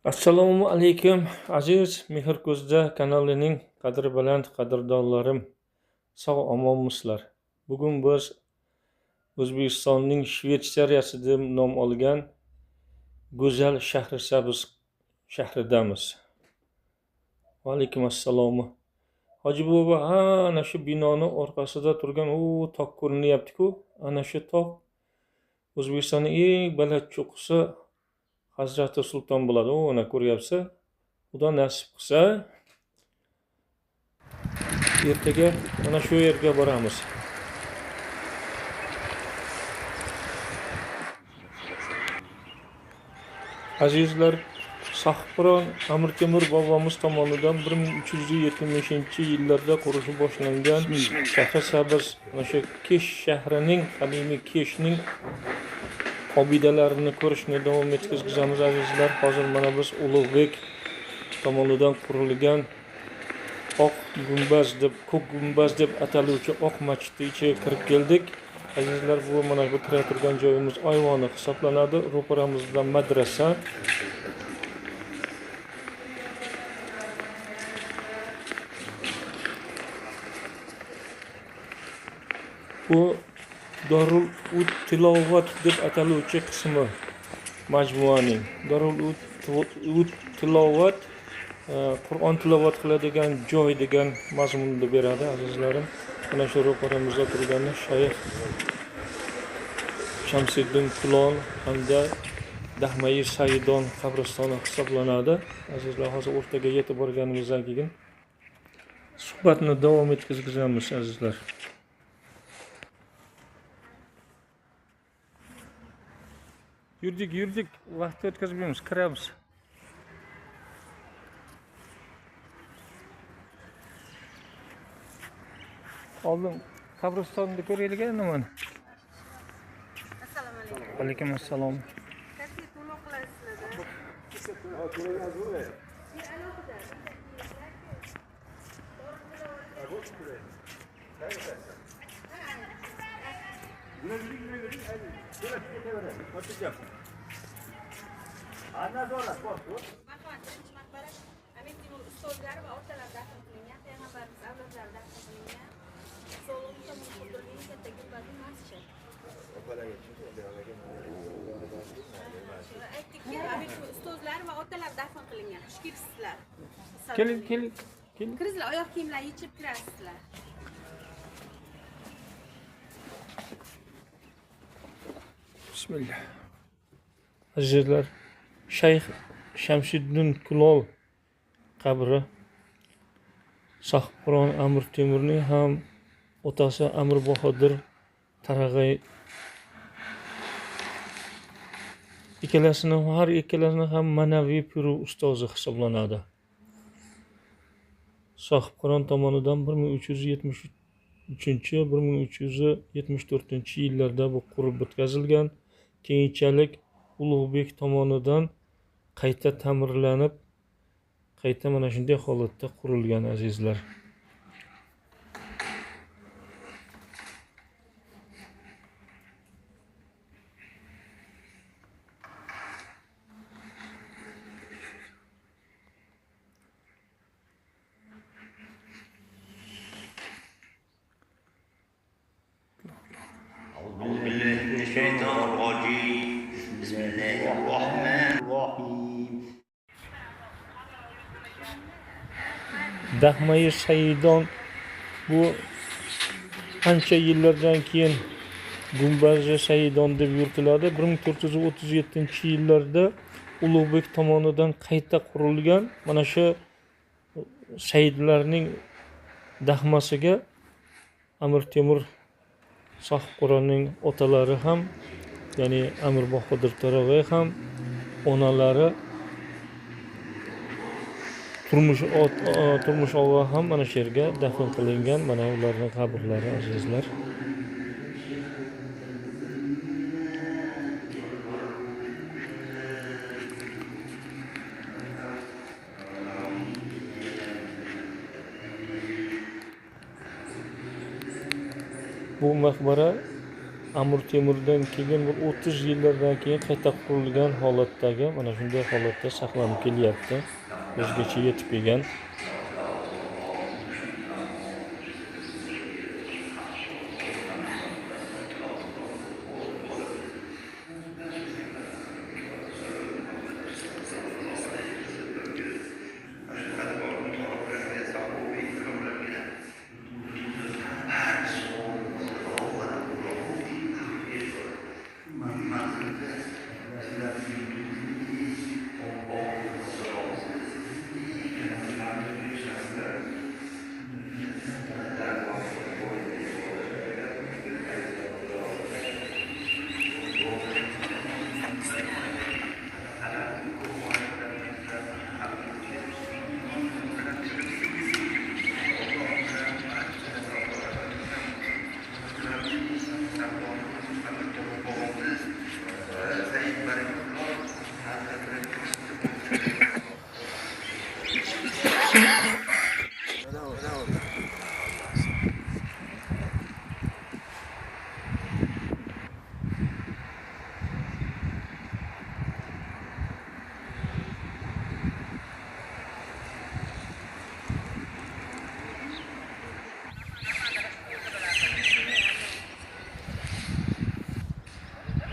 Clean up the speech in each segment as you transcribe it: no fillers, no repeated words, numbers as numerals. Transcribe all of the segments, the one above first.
Assalomu alaykum aziz Mehr Ko'zda kanalining qadri baland qadrdonlarim, sog' omonmisizlar? Bugun biz O'zbekistonning Shvetsariyasi deb nom olgan go'zal Shahrisabz shahridamiz. Va alaykum assalom. Hoji buva, ana shu binoni orqasida turgan tog' ko'rinyapti-ku, ana shu tog' O'zbekistonning eng baland cho'qqisi Hazrati Sulton bo'ladi. Ana ko'ryapsiz. Xudo nasib qilsa, ertaga mana shu yerga boramiz. Azizlar, Sohibqiron Amir Temur bobomiz tomonidan 1370-yillarda qurilishi boshlangan Shahrisabz, o'sha Kesh shahrining, qadimiy Keshning obidalarini ko'rishni davom etkazamiz azizlar. Hozir mana biz Ulug'bek tomonidan qurilgan Oq gumbaz deb, ko'k gumbaz deb ataluvchi Oq masjidning ichiga kirib keldik. Azizlar, bu mana bu turgan joyimiz ayvoni hisoblanadi. Ro'paramizda madrasa. Bu Darul Ud tilovat deb ataluvchi qismi majmuaning. Darul Ud tilovat Qur'on tilovat qiladigan joy degan mazmunni beradi azizlarim. Mana shu ro'paramizda turgani Shayx Shamsiddin Kulon hamda Dahmai Saidon qabristoni hisoblanadi. Azizlar, hozir o'rtaga yetib borganimizdan keyin suhbatni davom etkazamiz azizlar. Yurdik, vaqt o'tkazmaymiz, kiramiz. Oldin qabristonni ko'raylik endi mana. Assalomu alaykum. Alaykum assalom. Taksi to'liq Amir Temur ustozlari va otalar dafn qilingan, payg'ambarimiz avlodlari dafn qilingan. So'lg'in tomon qurdirgan katta gumbazli masjid. Aytdikki, Amir Temur ustozlari va otalar dafn qilingan. Xush kelibsizlar. Keling. Kiringizlar, oyoq kiyimlar yechib kirasizlar. Bismillah. Azizlar, Shayx Shamsiddin Kulol qabri Sohibqiron Amir Temurning ham otasi Amir Bahodir Tarag'ay har ikkalasini ham ma'naviy piri ustozi hisoblanadi. Sohibqiron tomonidan 1373-1374 yillarda bu qurib bitkazilgan. Keyinchalik Ulug'bek tomonidan qayta ta'mirlanib, qayta mana shunday holatda qurilgan azizlar. أعوذ بالله من الشيطان الرجيم بسم الله الرحمن الرحيم Dahmai Saidon bu ancha yillardan keyin Gumbazli Saidon deb yuritiladi. 1437-yillarda Ulug'bek tomonidan qayta qurilgan mana shu Saidlarning dahmasiga Amir Temur Sohibqironning otalari ham, ya'ni Amir Bahodir Tarag'ay ham, onalari turmush o'g'li ham mana shu yerga dafn qilingan. Mana ularning qabrlari azizlar. Bu maqbara Amir Temurdan keyin bir 30 yillardan keyin qayta qurilgan holatdagi mana shunday holatda saqlanib kelyapti. O'zgacha yetib kelgan.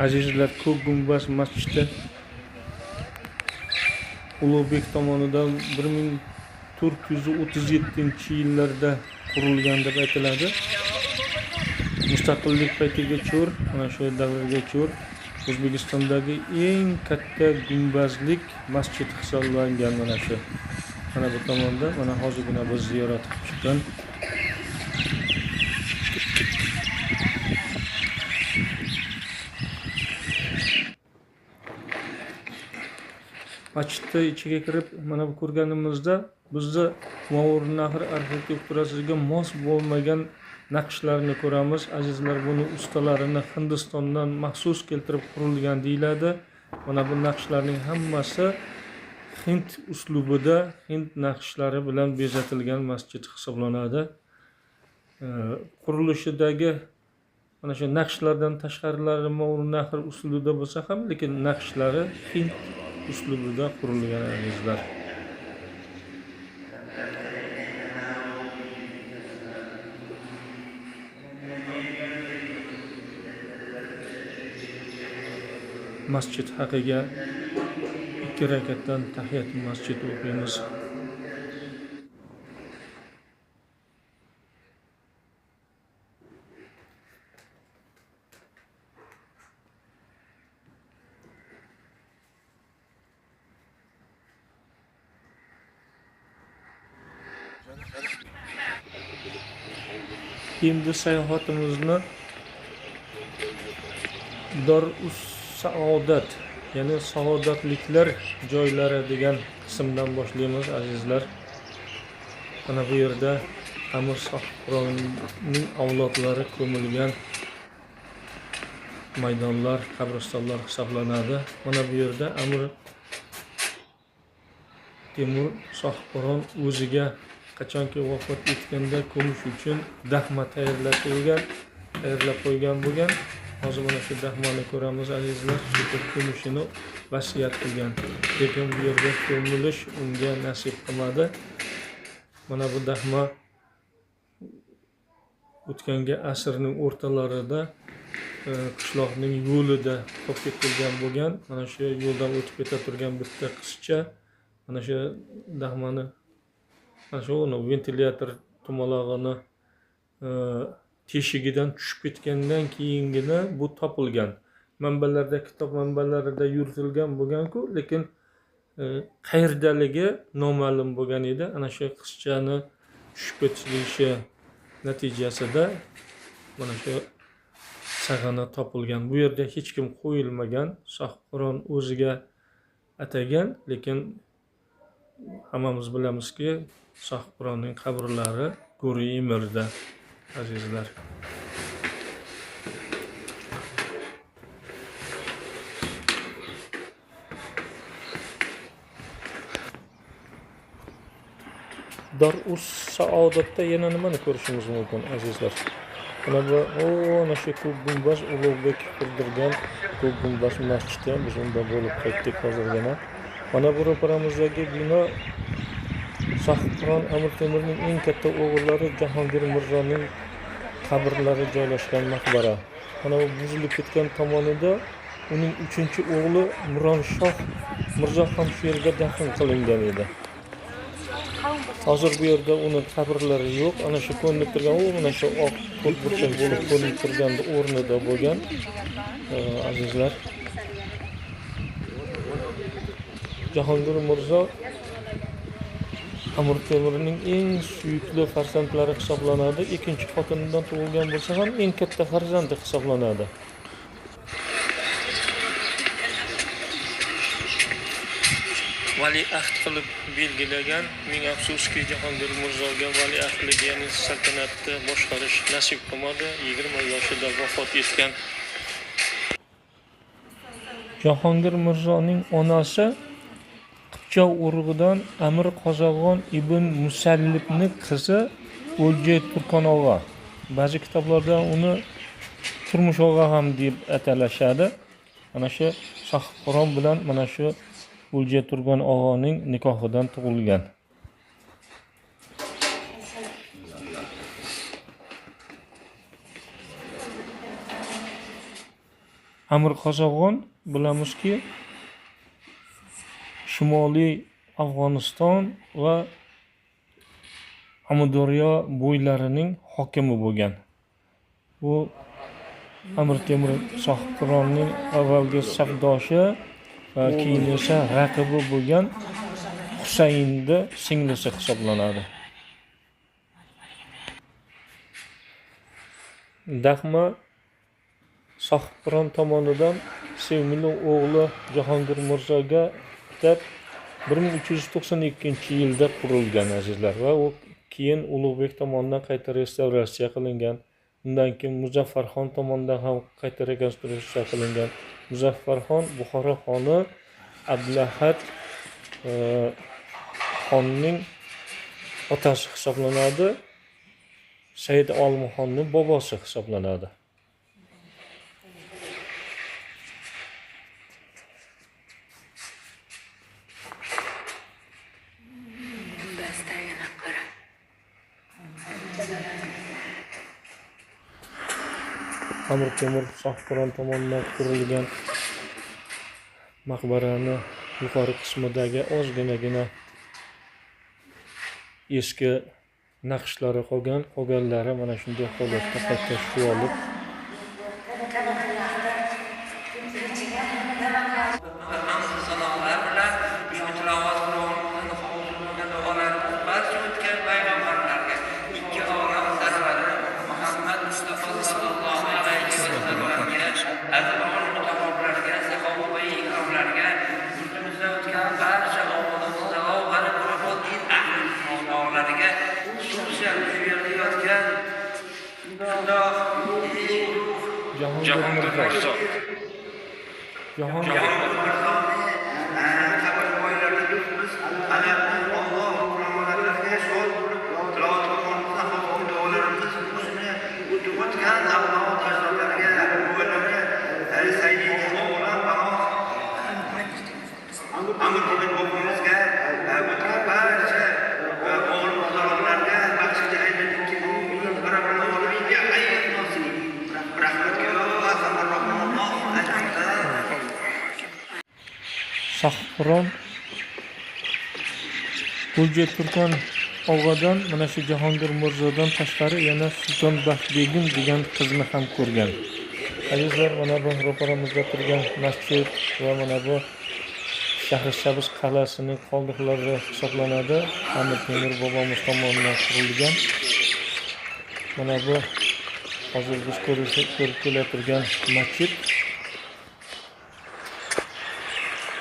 Azizlar, Ko'k gumbaz masjidi Ulug'bek tomonidan 1437-yillarda qurilgan deb aytiladi. Mustaqillik paytiga cho'r, mana shu davrga cho'r O'zbekistondagi eng katta gumbazlik masjid hisoblangan mana shu. Mana bu tomonda, mana hozirgina biz ziyorat qilib chiqqan masjidda ichiga kirib mana bu ko'rganimizda bizda Movarounnahr arxitekturasiga mos bo'lmagan naqshlarni ko'ramiz. Azizlar, buni ustalarini Hindistondan maxsus keltirib qurilgan deyiladi. Mana bu naqshlarning hammasi Hind uslubida, Hind naqshlari bilan bezatilgan masjid hisoblanadi. Qurilishidagi mana shu naqshlardan tashqarilari Movarounnahr uslubida bo'lsa ham, lekin naqshlari Hind uslubida qurilgan azizlar. Masjid haqiga 2 rakatdan tahiyat masjid o'qiymiz. Endi sayohatimizni Dar-us Saodat, ya'ni saodatliklar joylari degan qismdan boshlaymiz azizlar. Mana bu yerda Amir Sohibqironning avlodlari ko'milgan maydonlar, qabristonlar hisoblanadi. Mana bu yerda Amir Temur Sohibqiron o'ziga qachonki vafot etganda ko'mish uchun dahma tayyorlab qo'ygan bo'lgan. Hozir mana shu dahmani ko'ramiz azizlar. Shu ko'mishini vasiyat qilgan. Lekin bu yerda ko'milish unga nasib qilmadi. Mana bu dahma o'tgangi asrning o'rtalarida qishloqning yo'lida qolib ketilgan bo'lgan. Mana shu yo'ldan o'tib keta turgan bitta qizcha mana shu dahmani, mana shu ventilyator tumalog'ini teshigidan tushib ketgandan keyingina bu topilgan. Manbalarda, kitob manbalarida yuritilgan bo'lgan-ku, lekin qayerdaligi noma'lum bo'lgan edi. Ana shu qizchani tushib ketishi natijasida mana shu sag'ana topilgan. Bu yerda hech kim qo'yilmagan. Sohibqiron o'ziga atagan, lekin hammamiz bilamizki, Sohibqironning qabrlari Go'ri-Emirda azizlar. Dar-us Saodatda yana nimani ko'rishimiz mumkin azizlar? Mana bu ana shu ko'k gumbaz Ulug'bek qurdirgan ko'k gumbaz masjidi ham biz unda bo'lib qaytdik hozirgina. Mana bu ro'paramizdagi bino Sohibqiron Amir Temurning eng katta o'g'illari Jahongir Mirzoning qabrlari joylashgan maqbara. Mana bu buzilib ketgan tomonida uning 3-o'g'li Mironshoh Mirzo ham shu yerga dafn qilingan edi. Hozir bu yerda uni qabrlari yo'q. Ana shu ko'rinib turgan mana shu oq ko'k burchak bo'lib ko'rinib turgan o'rnida bo'lgan. Azizlar, Jahongir Mirzo Amir Temurning eng suyukli farzandlari hisoblanadi. Ikkinchi xotinidan tug'ilgan bo'lsa ham eng katta farzandi hisoblanadi. Valiahd qilib belgilagan, ming afsuski Jahongir Mirzoga valiahdlik, ya'ni saltanatni boshqarish nasib qilmadi. 20 yoshida vafot etgan. Jahongir Mirzoning onasi Qibchoq urug'idan Amir Qozog'on ibn Musallibning qizi O'lja Turkonog'a. Ba'zi kitoblarda uni Turmush og'a ham deb atalashadi. Mana shu Sohibqiron bilan mana shu O'lja Turgon og'aning nikohidan tug'ilgan. Amir Qozog'on bilamizki Shimoliy Afg'oniston va Amudaryo bo'ylarining hokimi bo'lgan. Bu Amir Temur Sohibqironning avvalgi safdoshi va keyin esa raqibi bo'lgan Husaynning singlisi hisoblanadi. Dahma Sohibqiron tomonidan sevimli o'g'li Jahongir Mirzoga deb 1392-yilda qurilgan azizlar va u keyin Ulug'bek tomonidan qayta restavratsiya qilingan. Undan keyin Muzaffarxon tomonidan ham qayta rekonstruksiya qilingan. Muzaffarxon Buxoro xoni Abdulahad xonning otasi hisoblanadi. Said Olmuxonning bobosi hisoblanadi. Amir Temur Sohibqiron tomonidan qurilgan maqbarani yuqori qismidagi ozginagina eski naqshlari qolganlari mana shunday holatda qayta shuvolib Jahongir Mirzo. Jahongir Sohibqiron O'lja Turkon og'adan mana shu Jahongir Mirzodan tashqari yana Sulton Baxtbegim degan qizni ham ko'rgan. Azizlar, mana bu ro'paramizda turgan masjid va mana bu Shahrisabz qal'asining qoldiqlari hisoblanadi. Amir Temur bobomiz tomonidan qurilgan. Mana bu hozir biz ko'rib kelayotgan masjid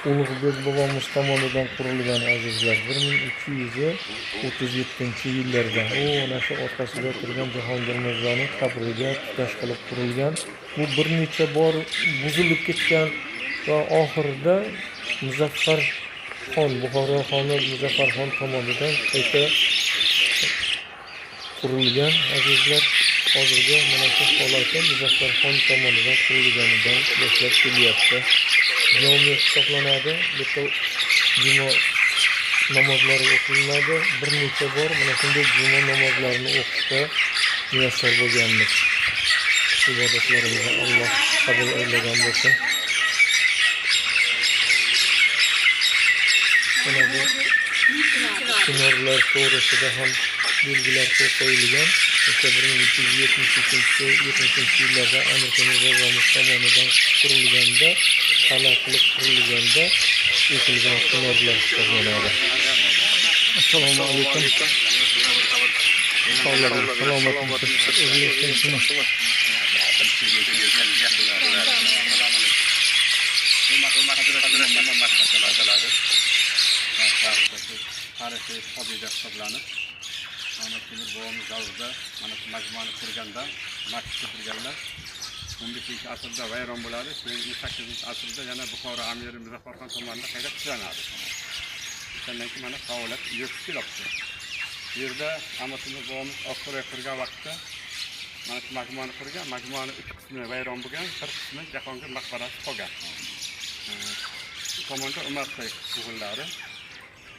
Ulug'bek bobomiz tomonidan qurilgan azizlar. 1337-yillarda ana shu orqasida turgan Jahongir Mirzoning qabriga tutash qilib qurilgan. Bu bir necha bor buzilib ketgan va oxirida Muzaffarxon, Buxoro xoni Muzaffarxon tomonidan qayta qurilgan azizlar. hozirgi mana shu holatda Muzaffarxon tomonidan qurilganidan boshlab kelyapti. Jome hisoblanadi, bitta juma namozlari o'qilinadi. Bir necha bor mana shunday juma namozlarini o'qishga muyassar bo'lganmiz. Ibodatlarimizni Alloh qabul aylagan bo'lsin. Mana bu chinorlar to'g'risida ham belgilar qo'yilgan. O'sha 1970-yillarda Amir Temur bobomiz tomonidan qurilganda, qal'aqilik qurilganda ekilgan chinorlar hisoblanadi. Assalomu alaykum. Salomat tarixiy obida hisoblanib, mana Temur bobomiz davrida mana shu majmuani qurganda, masjidni qurganlar 15-asrda vayron bo'ladi. Keyin 18-asrda yana Buxoro amiri Muzaffarxon tomonidan qayta tiklanadi. Shundan keyin mana faoliyat yo'qib kelibdi. Bu yerda Amir Temur bobomiz oxirgi qurgan vaqtda mana shu majmuani qurgan, majmuani 3 qismi vayron bo'lgan, bir qismi Jahongir maqbarasi qolgan. Bu tomonda Umar Shayx o'g'illari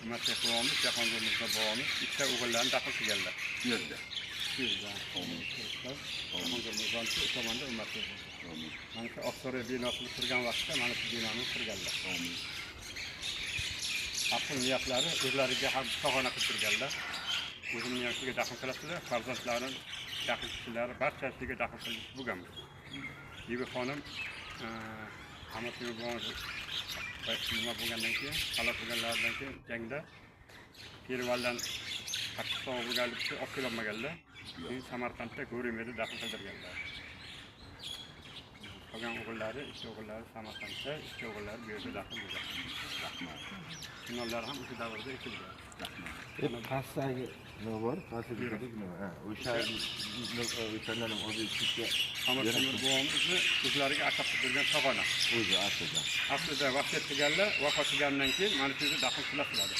Umar Shayx bobomiz, Jahongir Mirzo bobomiz ikkita o'g'illarini dafn qilganlar. Bu yerda. Jahongir Mirzoni shu tomonda Umar Shayx. Mana shu Oqsaroy binosini qurgan vaqtda mana shu binoni qurganlar. Asl niyatlari o'zlariga ham sog'ona qildirganlar. O'zini niyatiga dafn qiladilar, farzandlarini dafn qilishlar, barchasiga dafn qilish bo'lgan. Bibi xonim Amir Temur bobomiz nima bo'lgandan keyin, halok bo'lganlardan keyin jangda Pervaldan Pokiston bo'lganlikda olib kelolmaganlar. Keyin Samarqandda Go'rimerda dafn qildirganlar. Qolgan o'g'illari, ikki o'g'illari Samarqandda, ikki o'g'illari bu yerda dafn bo'lgan. Rahmat. Finallar ham o'sha davrda ekilgan. Rahmat. Pastdagi nima bor? Pastdagi nima? O'shalarning o'zi ichga Amir Temur bobomizni o'zlariga atab qilgan sog'ona. o'zi aslida. Aslida vasiyat qilganlar, vafot qilgandan keyin mana shu yerda dafn qilinadi.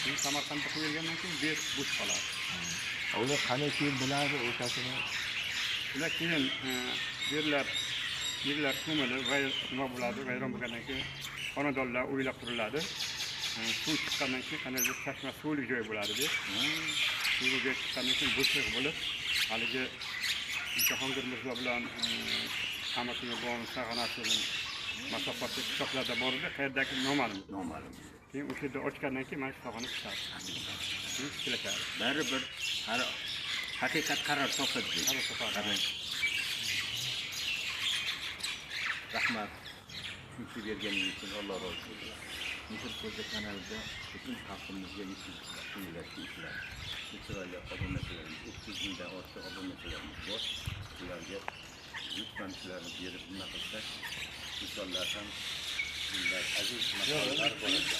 Keyin Samarqandga qo'yilgandan keyin bu yer bo'sh qoladi. Ular qanday keyin biladi o'shasini? Ular keyin yerlar ko'milib va nima bo'ladi, vayron bo'lgandan keyin xonadonlar o'ylab quriladi. Suv chiqqandan keyin qanday chashma suvli joy bo'ladi deb. Suvga chiqqandan keyin bo'shliq bo'lib, haligi Jahongir Mirzo bilan Amir Temur bobomiz sag'anasining masofasi kitoblarda bor edi, qayerdagi noma'lum. Keyin o'sha yerda ochgandan keyin mana shu sag'ana chiqadi. Keyin tikiladi. Baribir haqiqat qaror topadi. Rahmat. Shuncha berganingiz uchun Alloh rozi bo'lsin. Mehr ko'zi kanalida butun xalqimizga yetkazishga ishlar. Chiroyli obunachilarimiz, 30 mingdan ortiq obunachilarimiz bor. Ularga lutfan shularni berib nima qilsak, insonlar ham bunday aziz maqsadlar bo'ladi.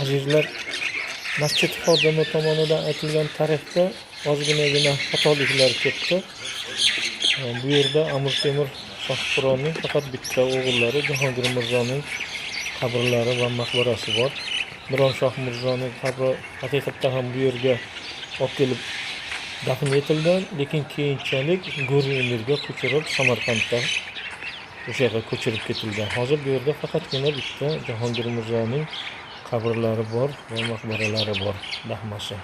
Azizlar, masjid xodimi tomonidan aytilgan tarixda ozginagina xatoliklar ketdi. Bu yerda Amir Temur Shohqironning faqat bitta o'g'illari Jahongir Mirzoning qabrlari va maqbarasi bor. Miron Shoh Mirzoning qabri haqiqatdan ham bu yerga olib kelib dafn etilgan, lekin keyinchalik Go'rimerga ko'chirib Samarqandda o'sha yerga ko'chirib ketilgan. Hozir bu yerda faqatgina bitta Jahongir Mirzoning qabrlari bor va maqbaralari bor, dahmasi.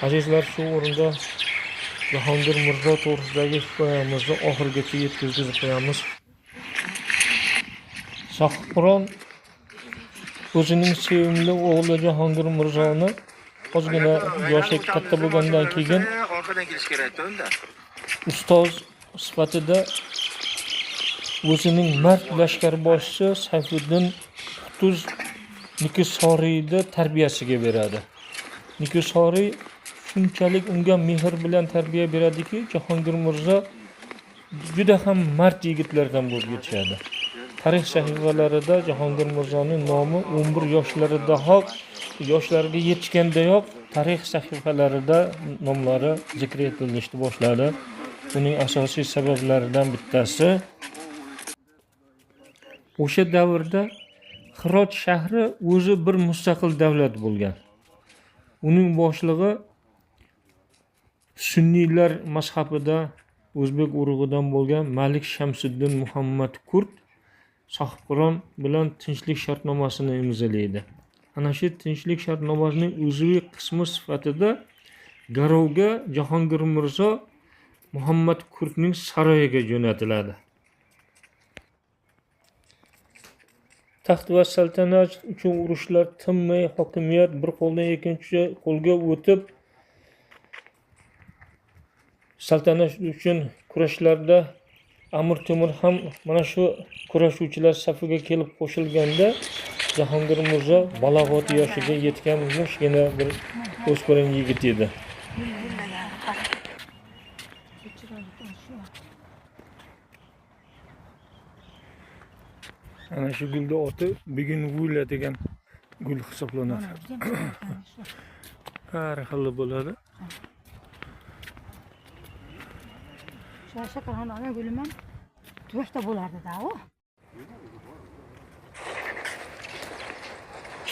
Azizlar, shu o'rinda Jahongir Mirzo to'g'risidagi hikoyamizni oxirigacha yetkazib qo'yamiz. Shohqiron o'zining sevimli o'g'li Jahongir Mirzoni ozgina yoshi katta bo'lgandan keyin ustoz sifatida o'zining mard lashkarboshchi Sayfiddin Qutuz Nikisoriy tarbiyasiga beradi. Nikisoriy shunchalik unga mehr bilan tarbiya beradiki, Jahongir Mirzo juda ham mard yigitlardan bo'lib yetishadi. Tarix sahifalarida Jahongir Mirzoning nomi 11 yoshlariga yetgandayoq tarix sahifalarida nomlari zikr etilishni boshladi. Uning asosiy sabablaridan bittasi o'sha davrda Hirot shahri o'zi bir mustaqil davlat bo'lgan. Uning boshlig'i sunniylar mazhabida o'zbek urug'idan bo'lgan Malik Shamsiddin Muhammad Kurt Sohibqiron bilan tinchlik shartnomasini imzolaydi. Ana shu tinchlik shartnomasining uzviy qismi sifatida garovga Jahongir Mirzo Muhammad Kurtning saroyiga jo'natiladi. Taxt va saltanat uchun urushlar tinmay, hokimiyat bir qo'ldan ikkinchi qo'lga o'tib, saltanat uchun kurashlarda Amir Temur ham mana shu kurashuvchilar safiga kelib qo'shilganda Jahongir Mirzo balog'at yoshiga yetgan yoshgina bir o'spirin yigit edi. Ana shu gulda oti Bugungula degan gul hisoblanadi. Har xil bo'ladi. Shakarxon ana gulim ham to'shta bo'lardi-da u.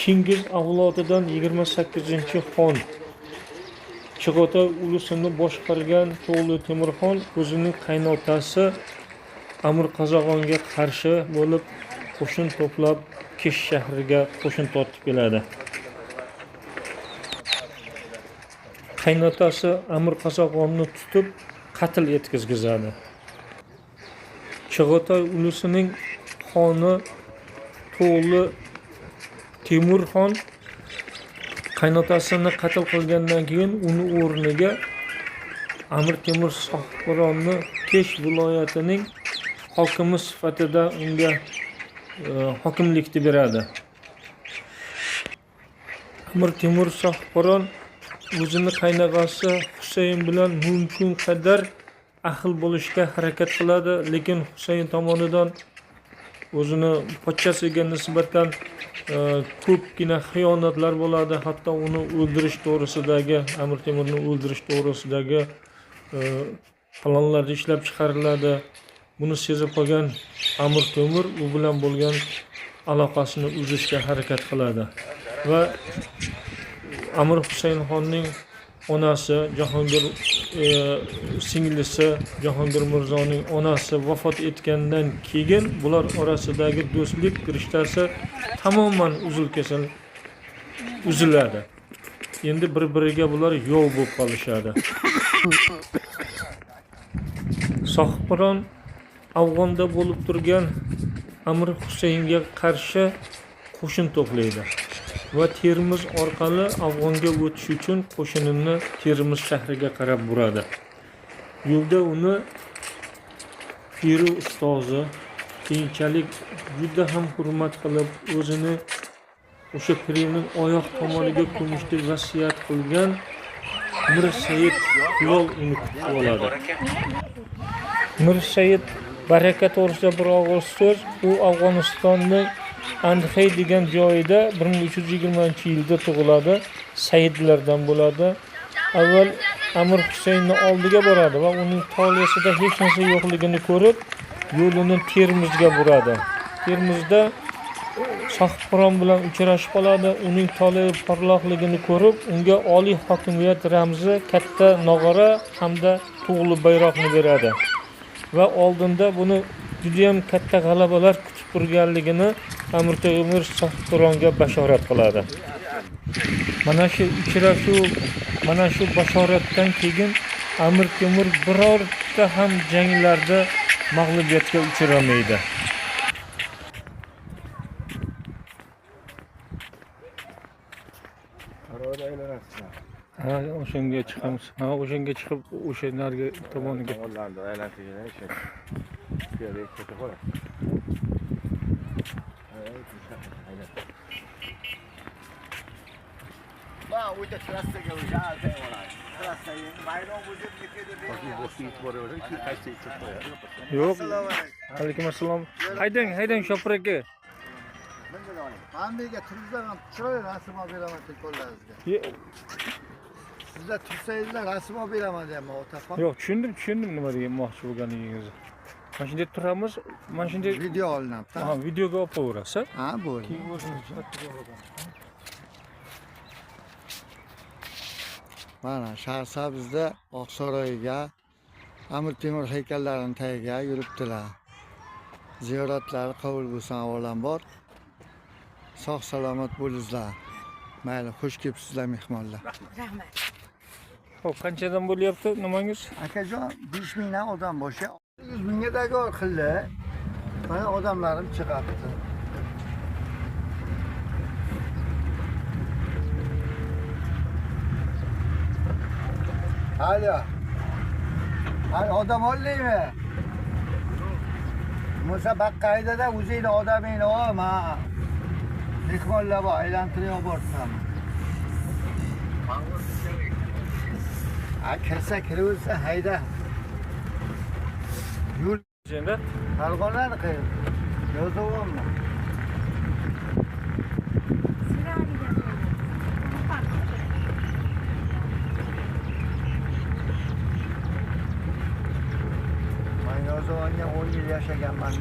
Chingiz avlodidan 28-xon Chig'ota ulusini boshqargan To'g'li Temurxon o'zining qaynotasi Amir Qozog'onga qarshi bo'lib qo'shin to'plab Kish shahriga qo'shin tortib keladi. Qaynotasi Amir Qozog'onni tutib qatl etkizgizadi. Chig'ota ulusining xoni To'g'li Temurxon qaynotasini qatl qilgandan keyin uni o'rniga Amir Temur Sohibqironni Kesh viloyatining hokimi sifatida unga hokimlikni beradi. Amir Temur Sohibqiron o'zini qaynog'asi Husayn bilan mumkin qadar ahil bo'lishga harakat qiladi, lekin Husayn tomonidan o'zini pochchasiga nisbatan ko'pgina xiyonatlar bo'ladi. Hatto uni o'ldirish to'g'risidagi, Amir Temurni o'ldirish to'g'risidagi planlar ishlab chiqariladi. Buni sezib qolgan Amir Temur u bilan bo'lgan aloqasini uzishga harakat qiladi va Amir Husaynxonning onasi Jahongir singlisi Jahongir Mirzoning onasi vafot etgandan keyin bular orasidagi do'stlik rishtasi tamoman uzil-kesil uziladi. Endi bir-biriga bular yov bo'lib qolishadi. Sohibqiron Afg'onda bo'lib turgan Amir Husaynga qarshi qo'shin to'playdi va Termiz orqali Afg'onga o'tish uchun qo'shinini Termiz shahriga qarab buradi. Yo'lda uni piri ustozi keyinchalik juda ham hurmat qilib, o'zini o'sha pirining oyoq tomoniga ko'mishni vasiyat qilgan Mir Said Hilol uni kutib oladi. Mir Said baraka to'g'risida bir og'iz so'z, u Afg'onistonning Andxey degan joyida 1320-yilda tug'iladi, Saidlardan bo'ladi. Avval Amir Husaynning oldiga boradi va uning tolesida hech narsa yo'qligini ko'rib, yo'lini Termizga buradi. Termizda Sohibqiron bilan uchrashib qoladi. Uning tole porloqligini ko'rib, unga oliy hokimiyat ramzi katta nog'ora hamda tug'li bayroqni beradi. Va oldinda buni juda ham katta g'alabalar kutib turganligini Amir Temur Sohibqironga bashorat qiladi. Mana shu uchrashuv, mana shu bashoratdan keyin Amir Temur birorta ham janglarda mag'lubiyatga uchramaydi. Ha, o'shanga chiqamiz. Ha, o'shanga chiqib, o'sha narga tomoniga. Onlarni aylantirgan ish. Piyoda ketib qoladi. Va o'ta trassaga o'sha oladi. Trassaga bayroq o'zib ketdi. Yo'q. Alaykum assalom. Haydang shofir aka. Qandaga turingizlar ham chiroyli rasm olib beraman qo'llaringizga. Sizlar tursangizlar rasm olib beraman deyapman otaxon. Yo'q, tushundim nima demoqchi bo'lganingizni. Mana shunday turamiz, mana shunday Video olinadi. ha, videoga olib qo'yasiz. Ha, bo'ldi. Keyin o'zingiz Mana Shahrisabzda Oqsaroyga Amir Temur haykallarini tagiga yuribdilar. Ziyoratlari qabul bo'lsin avvalambor. Sog' salomat bo'linglar. Mayli, xush kelibsizlar mehmonlar. Rahmat. Xo'p, qanchadan bo'lyapti nimangiz? Akajon 5 mingdan odam boshi 100 mingga dago qildi. Mana odamlarim chiqibdi. Alo. Hali odam oldingmi? Musobaqaydada o'zingni odamingni ol, ha. Mehmonlar bor, aylantirib yuborsam. Kirsa kiraversa hayda. Yo'l Endi Farg'onani qil. Yo'ldavommi? Men Yo'ldavonga 10 yil yashaganman.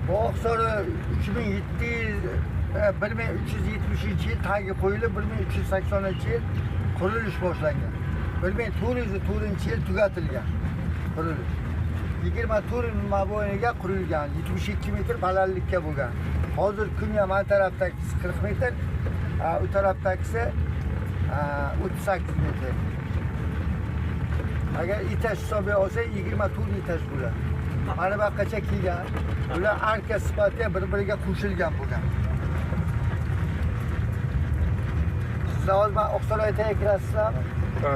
Bu Oqsaroy 1370 yil tagi qo'yilib 1380-yil qurilish boshlangan. 1404-yil tugatilgan qurilish. 24 yil mobaynida qurilgan, 72 metr balandlikka bo'lgan. Hozir kunga mana tarafdagisi 40 metr, u tarafdagisi 38 metr. Agar etaj hisobiga olsa 24 etaj bo'ladi. Mana bu yoqqacha kelgan. Ular arka sifatida bir-biriga qo'shilgan bo'lgan. Sizlar hozir Oqsaroyga kirasizlarmi? ha.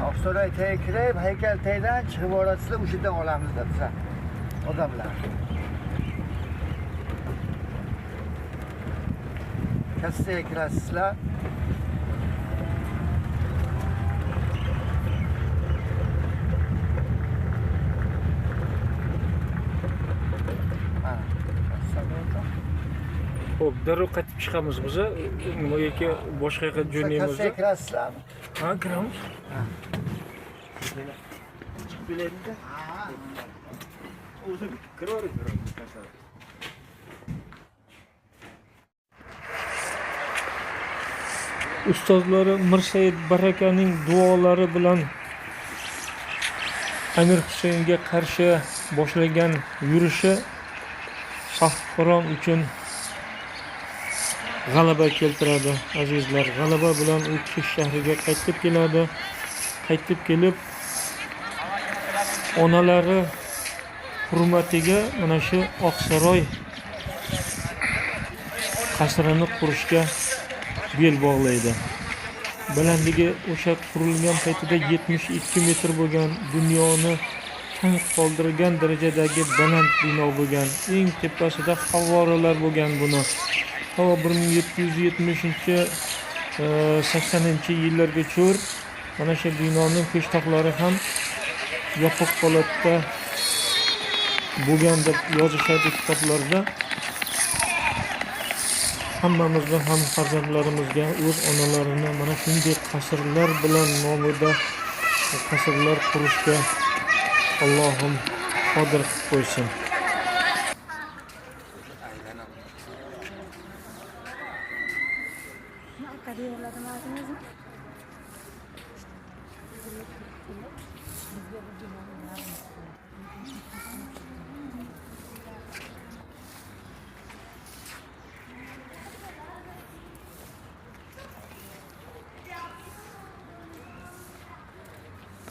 Oqsaroyga kirib, haykaltagidan chiqib olasizlar, o'sha yerdan olamizlar bizlar. Odamlar. Kassaga kirasizlar. Mana, kassa bo'ldi. Xo'p, darrov qaytib chiqamiz biz. Nimaga boshqa yoqqa jo'naymiz? Kassaga kirasizlarmi? Ha, kiramiz. Chiqib keladida. O'zi kiravering. Ustozlari Mirsaid Barakaning duolari bilan Amir Husaynga qarshi boshlagan yurishi Safqaron uchun g'alaba keltiradi, azizlar. G'alaba bilan u Kish shahriga qaytib keladi. Qaytib kelib onalari hurmatiga mana shu Oqsaroy qasrini qurishga bel bog'laydi. Balandligi o'sha qurilgan paytida 72 metr bo'lgan, dunyoni tang qoldirgan darajadagi baland bino bo'lgan. Eng tepasida favvoralar bo'lgan buni. 1770-80 cho'r mana shu binoning peshtoqlari ham yopiq holatda bo'lgan deb yozishadi kitoblarda. Hammamizga ham farzandlarimizga o'z onalarini mana shunday qasrlar bilan nomida qasrlar qurishga Allohim qodir qilib qo'ysin.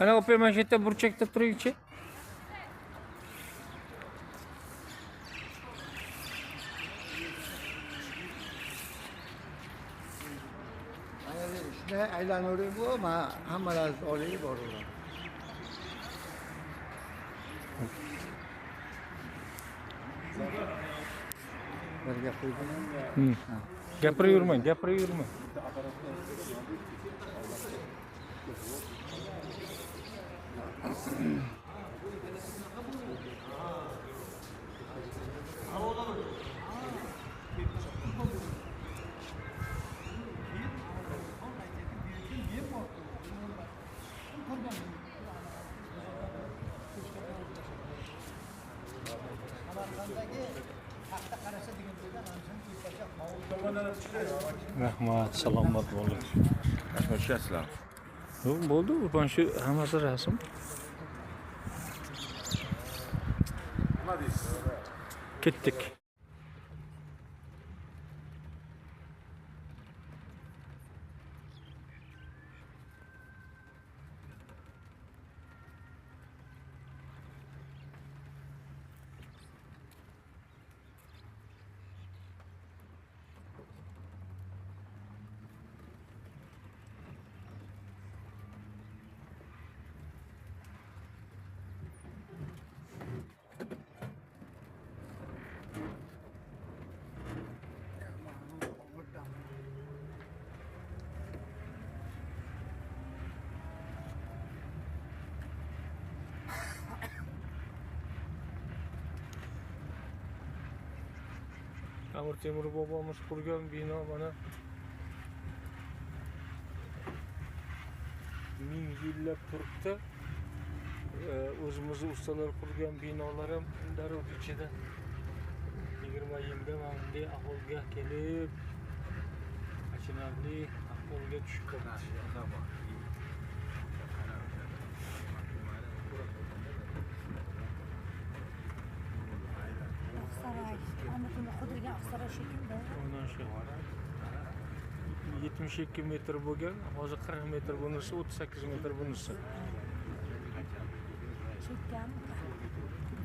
Ana opa mana shu yerda burchakda turingchi. Shunday aylanavering bu, mana hammalaringiz olib boringlar. Bir gap qo'ydingmi? Gapiravermang, gapiravermang. Rahmat, salomat bo'ling. Hoşçakalın. Yo'q, bo'ldi, mana shu hammasi rasm. Ketdik. Amir Temur bobomiz qurgan bino mana 1000 yillab turibdi. O'zimiz ustalar qurgan binolar ham daryo ichida 20 yilda mana bunday ahvolga kelib, achinarli ahvolga tushib qoldi. Saray, Amir Qudurga Oqsaroy shekilli. Ondan shu 72 metr bo'lgan, hozir 40 metr bunisi, 38 metr bunisi. Chekkan.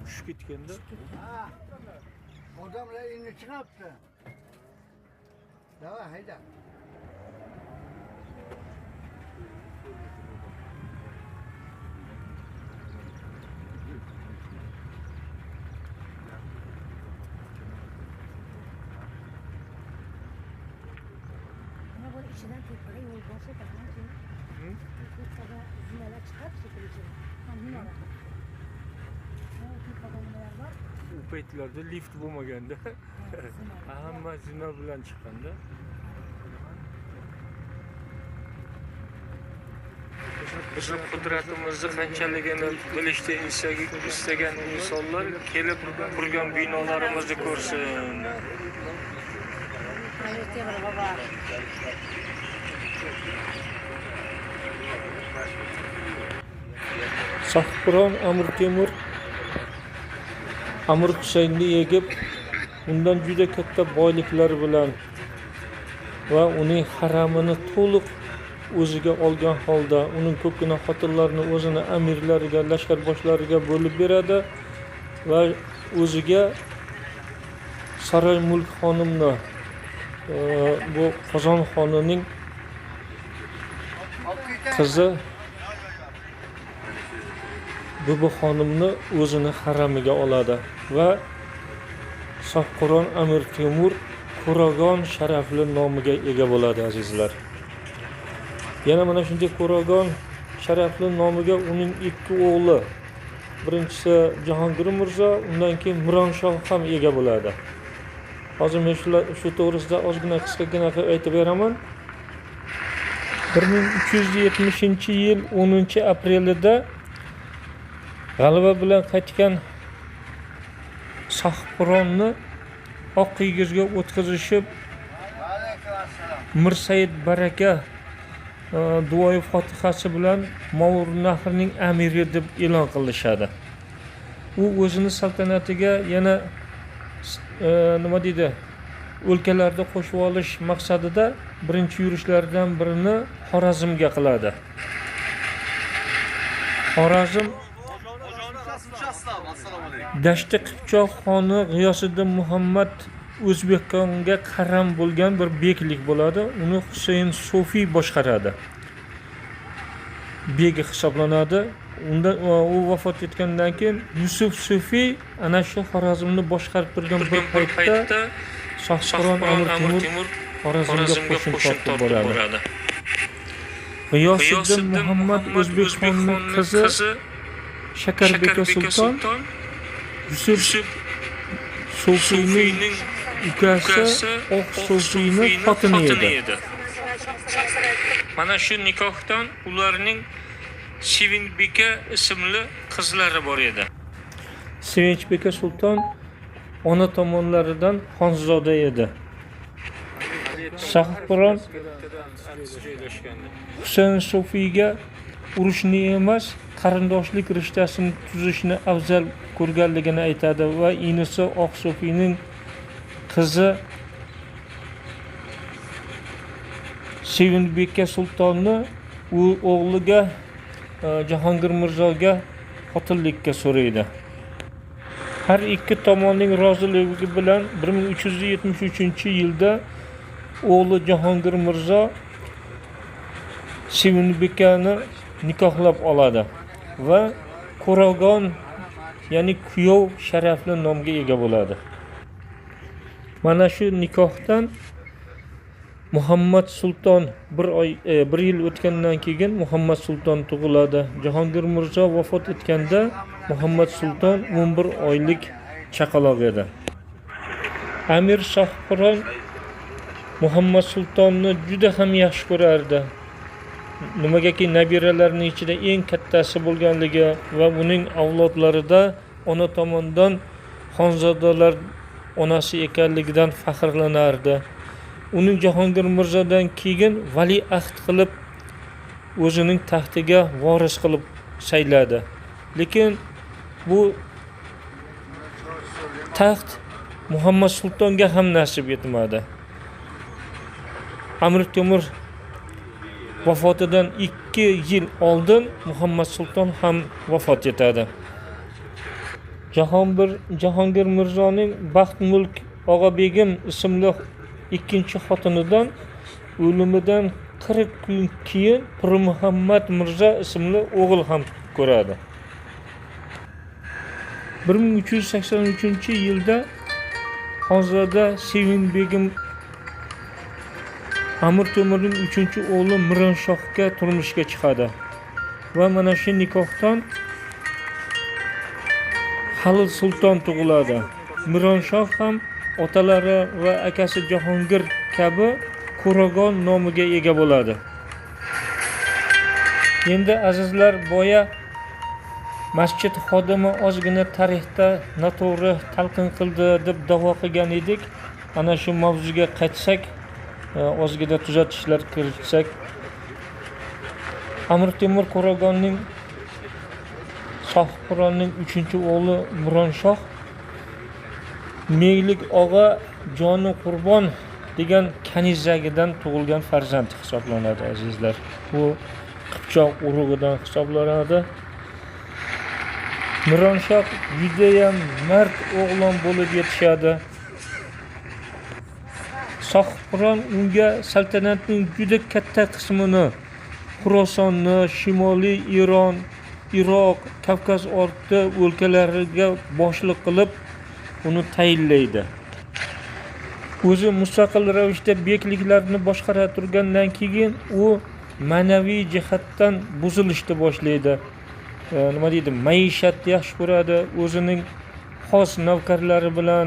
Tushib ketganda Odamlar endi chiqibdi. Davay hayda. Mana bu ichidan tepaga yo'l bor shekilli. Tepaga zinalar chiqadi shekilli. Ha, nima? Tepaga nimalar bor? u paytlarda lift bo'lmaganda hamma zina bilan chiqqanda bizni qudratimizni qanchaligini bilishni istagan insonlar kelib qurgan binolarimizni ko'rsin. Sohibqiron Amir Temur Amir Husaynni yegib, undan juda katta boyliklar bilan va uning haramini to'liq o'ziga olgan holda, uning ko'pgina xotinlarini o'zini amirlariga, lashkarboshlariga bo'lib beradi va o'ziga Saroy Mulk xonimni, bu Qozon xonining qizi Bibi xonimni o'zini haramiga oladi va Sohibqiron Amir Temur Qo'ragon sharafli nomiga ega bo'ladi, azizlar. Yana mana shunday Qo'ragon sharafli nomiga uning ikki o'g'li, birinchisi Jahongir Mirzo, undan keyin Mironshoh ham ega bo'ladi. Hozir men shu to'g'risida ozgina qisqagina aytib beraman. 1370-yil 10-aprelida g'alaba bilan qaytgan Sohibqironni oq kiygizga o'tkazishib, Mir Said Baraka duoyi fotihasi bilan Mavur nahrining amiri deb e'lon qilishadi. U o'zini saltanatiga yana nima deydi, o'lkalarda qo'shib olish maqsadida birinchi yurishlaridan birini Xorazmga qiladi. Xorazm Dashti Qipchoq xoni G'iyosiddin Muhammad O'zbekistonga qaram bo'lgan bir beklik bo'ladi. Uni Husayn Sofiy boshqaradi. Begi hisoblanadi. Undan u vafot etgandan keyin Yusuf Sofiy ana shu Xorazmni boshqarib turgan bir paytda Sohibqiron Amir Temur Xorazmga qo'shin tortib boradi. G'iyosiddin Muhammad O'zbekistonning qizi Shakarbeka Sulton Yusuf Sofiyning ukasi Oq Sofiyning xotini edi. Mana shu nikohdan ularning Sevinchbeka ismli qizlari bor edi. Sevinchbeka Sulton ona tomonlaridan xonzoda edi. Shahbiron Husayn Sofiyga urushni emas, qarindoshlik rishtasini tuzishni afzal ko'rganligini aytadi va inisi Oq Sofiyning qizi Sevinbekka sultonni u o'g'liga Jahongir Mirzoga xotinlikka so'raydi. Har ikki tomonning roziligi bilan 1373-yilda o'g'li Jahongir Mirzo Sevinbekkani nikohlab oladi va Qo'ragon, ya'ni kuyov sharafli nomga ega bo'ladi. Mana shu nikohdan Muhammad Sulton bir yil o'tgandan keyin Muhammad Sulton tug'iladi. Jahongir Mirzo vafot etganda Muhammad Sulton 11 oylik chaqaloq edi. Amir Shahbiron Muhammad Sultonni juda ham yaxshi ko'rardi. Nimagaki nabiralarining ichida eng kattasi bo'lganligi va uning avlodlarida ona tomonidan xonzodalar onasi ekanligidan faxrlanardi. Uning Jahongir Mirzodan keyin valiahd qilib o'zining taxtiga voris qilib sayladi. Lekin bu taxt Muhammad Sultonga ham nasib etmadi. Amir Temur vafotidan 2 yil oldin Muhammad Sulton ham vafot etadi. Jahongir Mirzoning Baxtmulk Og'abegim ismli ikkinchi xotinidan o'limidan 40 kun keyin Pir Muhammad Mirzo ismli o'g'il ham ko'radi. 1383-yilda Xonzoda Sevinbegim Amir Temurning 3-o'g'li Mironshohga turmushga chiqadi va mana shu nikohdan Halil Sulton tug'iladi. Mironshoh ham otalari va akasi Jahongir kabi Qo'ragon nomiga ega bo'ladi. Endi azizlar, boya masjid xodimi ozgina tarixda noto'g'ri talqin qildi deb da'vo qilgan edik. Ana shu mavzuga qaytsak, ozgina tuzatishlar kiritsak, Amir Temur Qo'ragonning Shahbironning 3-o'g'li Mironshoh Meylik og'a Joni Qurbon degan kanizagidan tug'ilgan farzand hisoblanadi azizlar. Bu Qipchoq urug'idan hisoblanadi. Mironshoh judayam mard o'g'lon bo'lib yetishadi. Shahbiron unga saltanatning juda katta qismini Xurosonni, Shimoliy Eron, Iroq, Kavkaz orti o'lkalariga boshliq qilib uni tayinlaydi. O'zi mustaqil ravishda bekliklarni boshqara turgandan keyin u ma'naviy jihatdan buzilishni boshlaydi. Nima deydi? Maishatni yaxshi ko'radi. O'zining xos navkarlari bilan,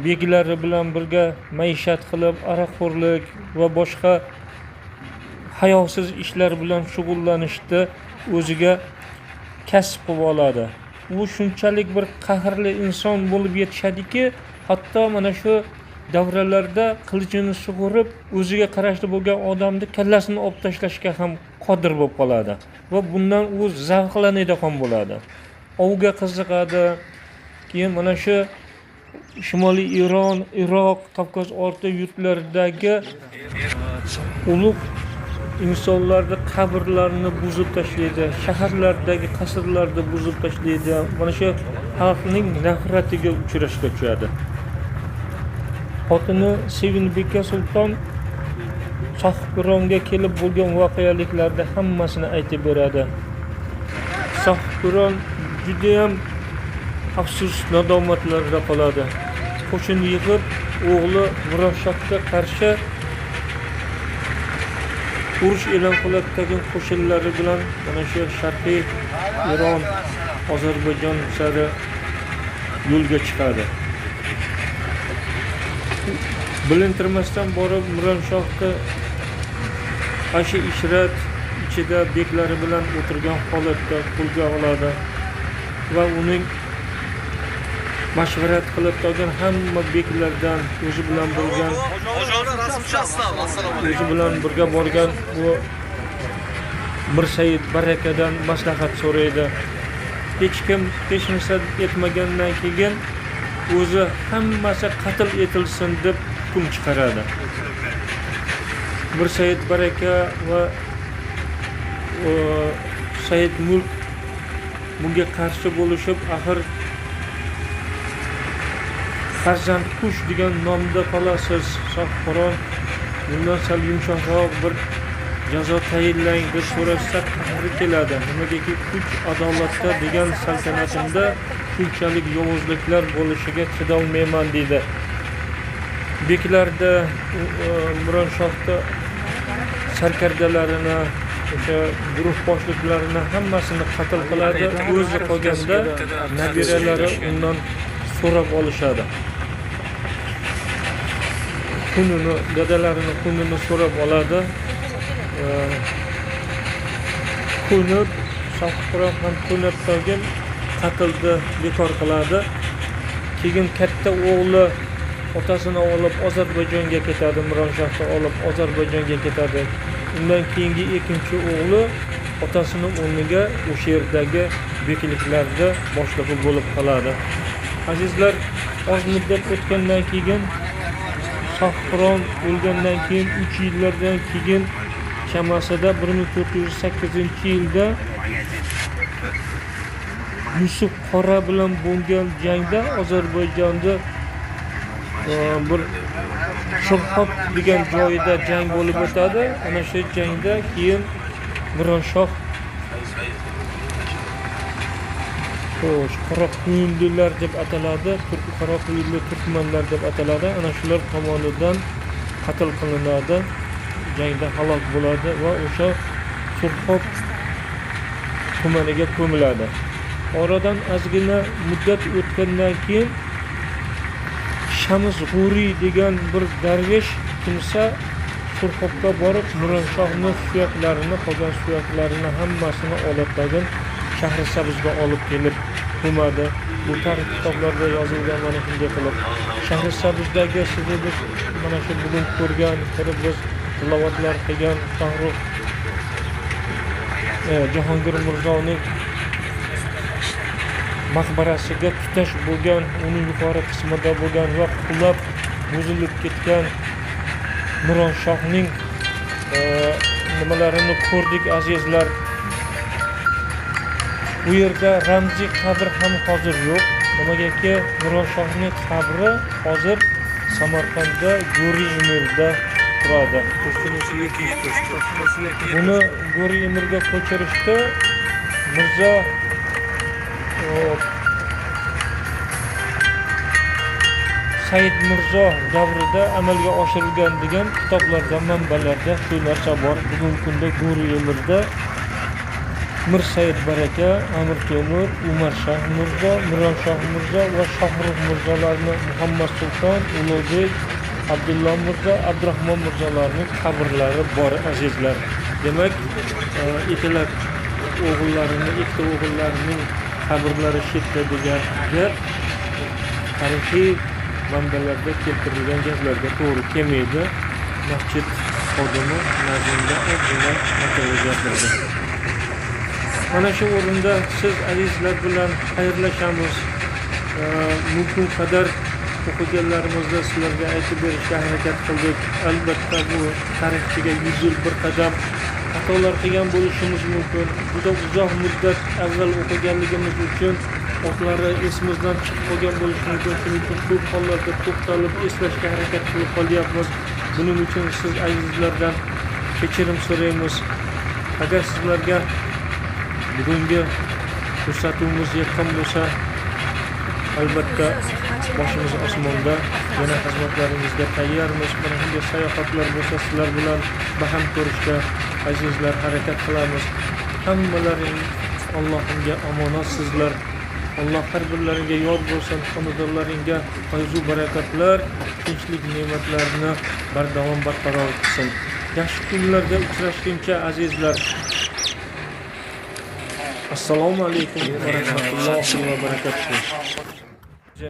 beklari bilan birga maishat qilib, aroqxo'rlik va boshqa hayosiz ishlar bilan shug'ullanishni o'ziga kasb qilib oladi. U shunchalik bir qahrli inson bo'lib yetishadiki, hatto mana shu davralarda qilichini sug'urib, o'ziga qarashli bo'lgan odamni kallasini olib tashlashga ham qodir bo'lib qoladi va bundan u zavqlanadi ham bo'ladi. Ovga qiziqadi. Keyin mana shu Shimoliy Eron, Iroq, Kavkaz orti yurtlaridagi ulug' insonlarni qabrlarini buzib tashlaydi, shaharlardagi qasrlarni buzib tashlaydi. Mana shu xalqning nafratiga uchrashga tushadi. Xotini Sevinbekka sulton Shahbironga kelib bo'lgan voqealiklarni hammasini aytib beradi. Shahbiron juda ham afsus nadomatlarda qoladi. Qo'shin yig'ib o'g'li Mironshohga qarshi urush e'lon qilayotgan qo'shinlari bilan mana shu sharqiy Eron, Ozarbayjon sari yo'lga chiqadi. Bilintirmasdan borib Mironshohni ashi ishrat ichida beklari bilan o'tirgan holatda qo'lga oladi va uning mashvarat qilib turgan hamma beklardan o'zi bilan bo'lgan o'zi bilan birga borgan bu Mirsaid Barakadan maslahat so'raydi. Hech kim hech narsa etmagandan keyin o'zi hammasi qatl etilsin deb hukm chiqaradi. Mirsaid Baraka va Said Mulk bunga qarshi bo'lishib, axir farzand kush degan nomda qolasiz. Shohqoron bundan sal yumshoqroq bir jazo tayinlang deb so'rashsa qahri keladi. Nimagaki kuch adolatda degan saltanatimda shunchalik yovuzliklar bo'lishiga chidolmayman deydi. Beklarda Mironshohda sarkardalarini, o'sha guruh boshliqlarini hammasini qatl qiladi. O'zi qolganda nabiralari undan so'rab olishadi. Kunini, dadalarini kunini so'rab oladi. Kunib, Shohqoron ham kunib qolgan qatlni bekor qiladi. Keyin katta o'g'li otasini olib Ozarbayjonga ketadi, Mironshohni olib Ozarbayjonga ketadi. Undan keyingi ikkinchi o'g'li otasini o'rniga o'sha yerdagi bekliklarda boshlig'i bo'lib qoladi. Azizlar, oz muddat o'tgandan keyin Shohqoron o'lgandan keyin 3 yillardan keyin chamasida 1408-yilda Yusuf Qora bilan bo'lgan jangda Ozarbayjonda bir Shurxob degan joyida jang bo'lib o'tadi. Ana shu jangda keyin Mironshoh qora quyundilar deb ataladi, qora quyunli turkmanlar deb ataladi. Ana shular tomonidan qatl qilinadi, jangda halok bo'ladi va o'sha Shurxob tumaniga ko'miladi. Oradan ozgina muddat o'tgandan keyin Shams G'uriy degan bir darvish kimsa Shurxobga borib Mironshohning suyaklarini, qolgan suyaklarini hammasini olib kelgan Shahrisabzga olib kelib ko'madi. Bu tarix kitoblarda yozilgan mana shunday qilib. Shahrisabzdagi sizni biz mana shu bugun ko'rgan, biz tilovatlar qilgan Shohrux Jahongir Mirzoning maqbarasiga tutash bo'lgan, uning yuqori qismida bo'lgan va qulab buzilib ketgan Mironshohning nimalarini ko'rdik azizlar. Bu yerda ramziy qabr ham hozir yo'q. Nimagaki Mironshohning qabri hozir Samarqandda G'ori Emirda turadi. Buni G'ori Emirga ko'chirishda Mirzo Said Mirzo davrida amalga oshirilgan degan kitoblarda, manbalarda shu narsa bor. Bugungi kunda G'ori Emirda Mirsaid Baraka, Amir Temur, Umar Shoh Mirzo, Mironshoh Mirzo va Shohrux Mirzolarni, Muhammad Sulton, Ulug'bek, Abdulloh Mirzo, Abdurahmon Mirzolarning qabrlari bor azizlar. Demak, ikkita o'g'illarining qabrlari shetda degan gap tarixiy manbalarda keltirilgan gaplarga to'g'ri kelmaydi. Masjid xodimi nazmda ozgina gaplarga. Mana shu o'rinda siz azizlar bilan xayrlashamiz. Mumkin qadar o'qiganlarimizda sizlarga aytib berishga harakat qildik. Albatta bu tarixchiga 100 yil bir qadam xatolar qilgan bo'lishimiz mumkin. Juda uzoq muddat avval o'qiganligimiz uchun otlari esimizdan chiqib qolgan bo'lishi mumkin. Shuning uchun ko'p hollarda to'xtalib eslashga harakat qilib qolyapmiz. Buning uchun siz azizlardan kechirim so'raymiz. Agar sizlarga bugungi ko'rsatuvimiz yoqqan bo'lsa, albatta boshimiz osmonda, yana xizmatlaringizga tayyormiz. Mana shunday sayohatlar bo'lsa sizlar bilan baham ko'rishga azizlar harakat qilamiz. Hammalaring Allohimga omonatsizlar. Alloh har birlariga yor bo'lsin. Xonadonlaringga fayzu barakatlar, tinchlik ne'matlarini bardavom barqaror qilsin. Yaxshi kunlarda uchrashguncha azizlar. Assalomu alaykum va rahmatullohi va barakatuh.